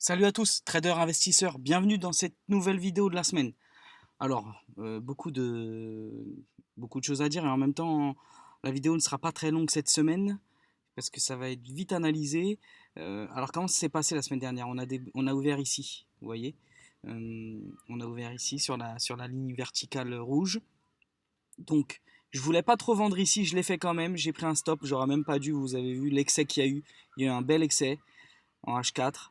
Salut à tous, traders investisseurs, bienvenue dans cette nouvelle vidéo de la semaine. Alors, beaucoup de choses à dire et en même temps, la vidéo ne sera pas très longue cette semaine parce que ça va être vite analysé. Alors, comment ça s'est passé la semaine dernière? On a ouvert ici, vous voyez. On a ouvert ici sur la ligne verticale rouge. Donc, je voulais pas trop vendre ici, je l'ai fait quand même. J'ai pris un stop, j'aurais même pas dû, vous avez vu l'excès qu'il y a eu. Il y a eu un bel excès en H4.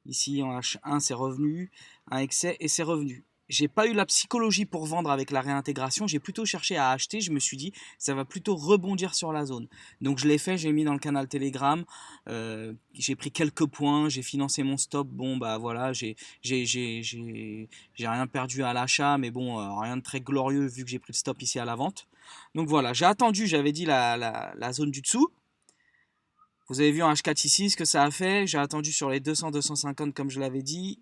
Ici en H1 c'est revenu, un excès et c'est revenu. J'ai pas eu la psychologie pour vendre avec la réintégration, j'ai plutôt cherché à acheter, je me suis dit ça va plutôt rebondir sur la zone. Donc je l'ai fait, j'ai mis dans le canal Telegram, j'ai pris quelques points, j'ai financé mon stop, bon bah voilà, j'ai rien perdu à l'achat, mais bon, rien de très glorieux vu que j'ai pris le stop ici à la vente. Donc voilà, j'ai attendu, j'avais dit la zone du dessous, vous avez vu en H4 ici ce que ça a fait. J'ai attendu sur les 200-250 comme je l'avais dit.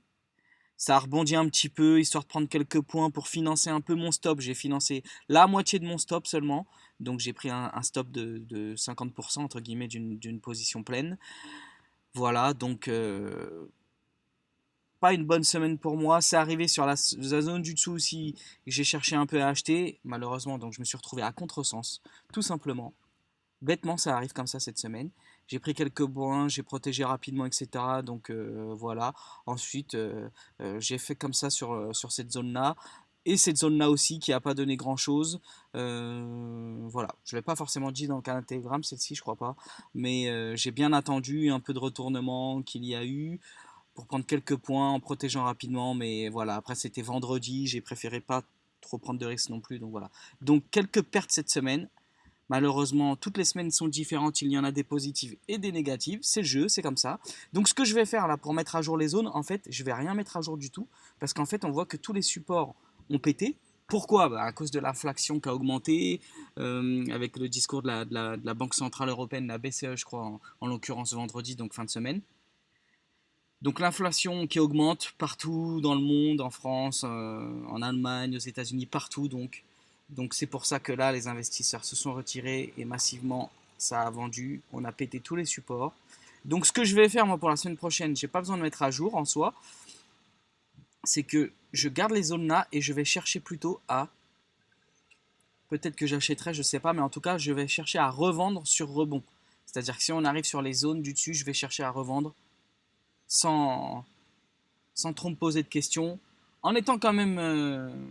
Ça a rebondi un petit peu, histoire de prendre quelques points pour financer un peu mon stop. J'ai financé la moitié de mon stop seulement. Donc j'ai pris un stop de 50% entre guillemets d'une position pleine. Voilà, donc pas une bonne semaine pour moi. C'est arrivé sur la zone du dessous aussi. J'ai cherché un peu à acheter. Malheureusement, donc je me suis retrouvé à contresens. Tout simplement. Bêtement, ça arrive comme ça cette semaine. J'ai pris quelques points, j'ai protégé rapidement, etc. Donc voilà. Ensuite, j'ai fait comme ça sur cette zone-là. Et cette zone-là aussi qui n'a pas donné grand-chose. Voilà. Je ne l'ai pas forcément dit dans le canal Telegram, celle-ci, je crois pas. Mais j'ai bien attendu un peu de retournement qu'il y a eu pour prendre quelques points en protégeant rapidement. Mais voilà, après c'était vendredi, j'ai préféré pas trop prendre de risques non plus. Donc voilà. Donc quelques pertes cette semaine. Malheureusement, toutes les semaines sont différentes, il y en a des positives et des négatives, c'est le jeu, c'est comme ça. Donc ce que je vais faire là pour mettre à jour les zones, en fait, je vais rien mettre à jour du tout, parce qu'en fait, on voit que tous les supports ont pété. Pourquoi? Bah, à cause de l'inflation qui a augmenté, avec le discours de la Banque Centrale Européenne, la BCE, je crois, en l'occurrence vendredi, donc fin de semaine. Donc l'inflation qui augmente partout dans le monde, en France, en Allemagne, aux États-Unis, partout. Donc c'est pour ça que là, les investisseurs se sont retirés et massivement, ça a vendu. On a pété tous les supports. Donc ce que je vais faire moi pour la semaine prochaine, j'ai pas besoin de mettre à jour en soi, c'est que je garde les zones là et je vais chercher plutôt à, peut-être que j'achèterai, je sais pas, mais en tout cas, je vais chercher à revendre sur rebond. C'est-à-dire que si on arrive sur les zones du dessus, je vais chercher à revendre sans, sans trop me poser de questions, en étant quand même,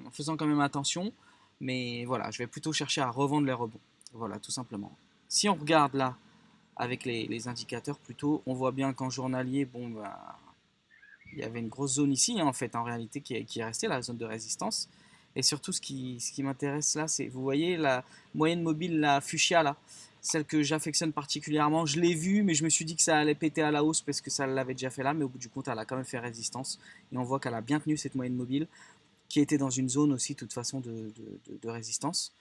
en faisant quand même attention. Mais voilà, je vais plutôt chercher à revendre les rebonds. Voilà, tout simplement. Si on regarde là, avec les indicateurs plutôt, on voit bien qu'en journalier, bon, bah, il y avait une grosse zone ici, hein, en fait, en réalité, qui est restée, la zone de résistance. Et surtout, ce qui m'intéresse là, c'est, vous voyez, la moyenne mobile, la fuchsia là, celle que j'affectionne particulièrement, je l'ai vue, mais je me suis dit que ça allait péter à la hausse parce que ça l'avait déjà fait là, mais au bout du compte, elle a quand même fait résistance. Et on voit qu'elle a bien tenu cette moyenne mobile, qui était dans une zone aussi, de toute façon, de résistance.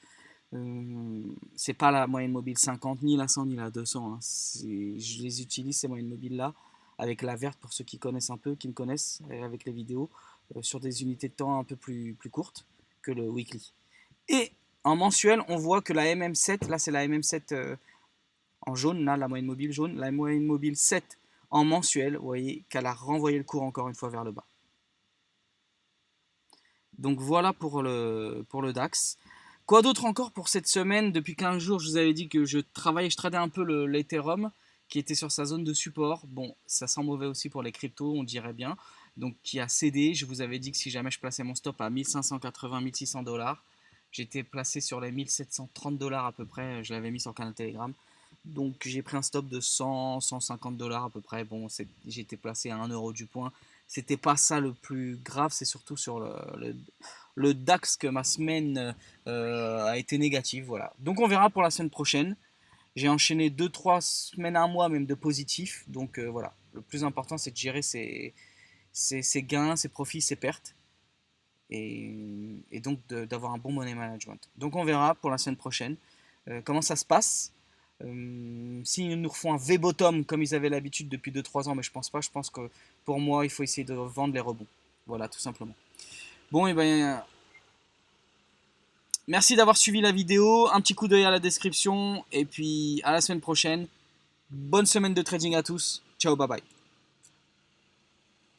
C'est pas la moyenne mobile 50, ni la 100, ni la 200. Hein. Je les utilise, ces moyennes mobiles-là, avec la verte pour ceux qui connaissent un peu, qui me connaissent, avec les vidéos, sur des unités de temps un peu plus courtes que le weekly. Et en mensuel, on voit que la MM7, là c'est la MM7 en jaune, là la moyenne mobile jaune, la moyenne mobile 7 en mensuel, vous voyez qu'elle a renvoyé le cours encore une fois vers le bas. Donc voilà pour le DAX. Quoi d'autre encore pour cette semaine? Depuis 15 jours, je vous avais dit que je tradais un peu l'Ethereum qui était sur sa zone de support. Bon, ça sent mauvais aussi pour les cryptos, on dirait bien. Donc qui a cédé. Je vous avais dit que si jamais je plaçais mon stop à 1580-1600 dollars, j'étais placé sur les 1730 dollars à peu près. Je l'avais mis sur le canal Telegram. Donc j'ai pris un stop de 100-150 dollars à peu près. Bon, j'étais placé à 1 euro du point. C'était pas ça le plus grave, c'est surtout sur le DAX que ma semaine a été négative. Voilà. Donc on verra pour la semaine prochaine. J'ai enchaîné 2-3 semaines, un mois même de positif. Donc voilà. Le plus important c'est de gérer ses gains, ses profits, ses pertes. Et donc d'avoir un bon money management. Donc on verra pour la semaine prochaine comment ça se passe. S'ils nous refont un V-bottom comme ils avaient l'habitude depuis 2-3 ans, mais je pense pas, je pense que pour moi il faut essayer de vendre les rebonds. Voilà, tout simplement. Bon, et ben merci d'avoir suivi la vidéo, un petit coup d'œil à la description, et puis à la semaine prochaine. Bonne semaine de trading à tous. Ciao, bye bye.